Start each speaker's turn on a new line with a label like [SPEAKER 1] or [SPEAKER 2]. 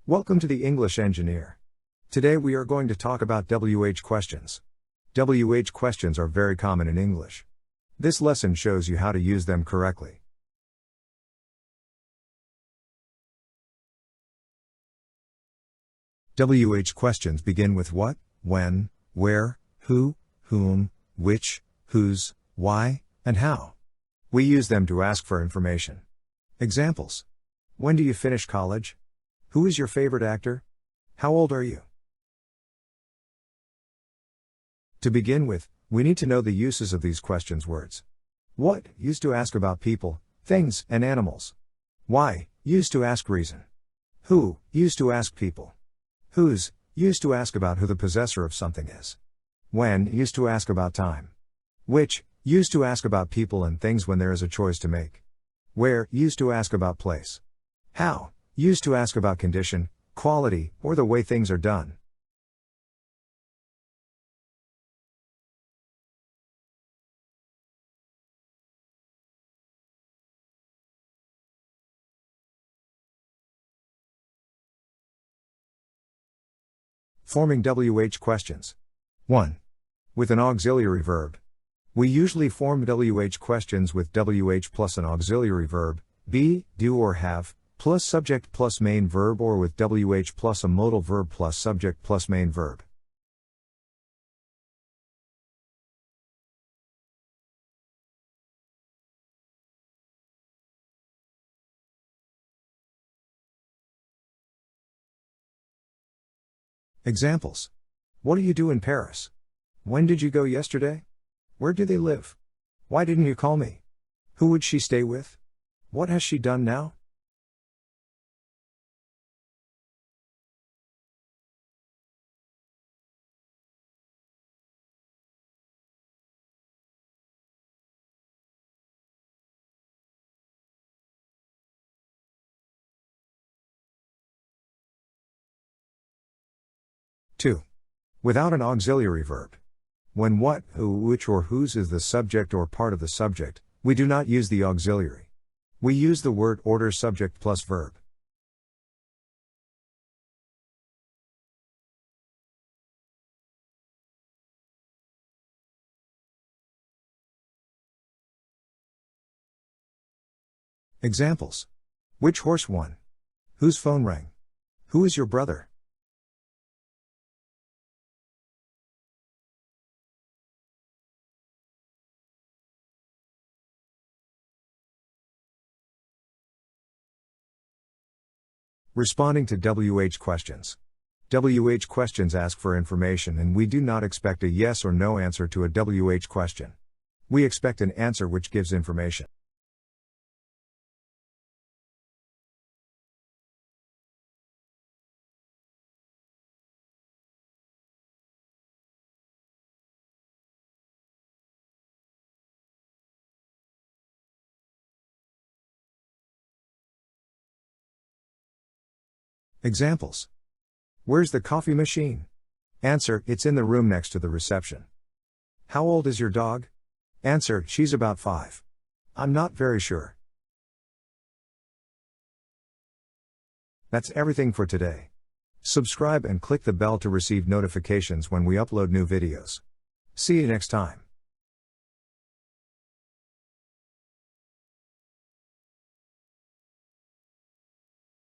[SPEAKER 1] Welcome to the English Engineer. Today we are going to talk about WH questions. WH questions are very common in English. This lesson shows you how to use them correctly. WH questions begin with what, when, where, who, whom, which, whose, why, and how. We use them to ask for information. Examples. When do you finish college? Who is your favorite actor? How old are you? To begin with, we need to know the uses of these questions words. What, used to ask about people, things, and animals. Why, used to ask reason. Who, used to ask people. Whose, used to ask about who the possessor of something is. When, used to ask about time. Which, used to ask about people and things when there is a choice to make. Where, used to ask about place. How, used to ask about condition, quality, or the way things are done. Forming WH questions. 1. With an auxiliary verb. We usually form WH questions with WH plus an auxiliary verb, be, do or have, plus subject plus main verb, or with WH plus a modal verb plus subject plus main verb. Examples. What do you do in Paris? When did you go yesterday? Where do they live? Why didn't you call me? Who would she stay with? What has she done now? Two. Without an auxiliary verb. When what, who, which, or whose is the subject or part of the subject, we do not use the auxiliary. We use the word order subject plus verb. Examples. Which horse won? Whose phone rang? Who is your brother? Responding to WH questions. WH questions ask for information, and we do not expect a yes or no answer to a WH question. We expect an answer which gives information. Examples. Where's the coffee machine? Answer, it's in the room next to the reception. How old is your dog? Answer, she's about 5. I'm not very sure. That's everything for today. Subscribe and click the bell to receive notifications when we upload new videos. See you next time.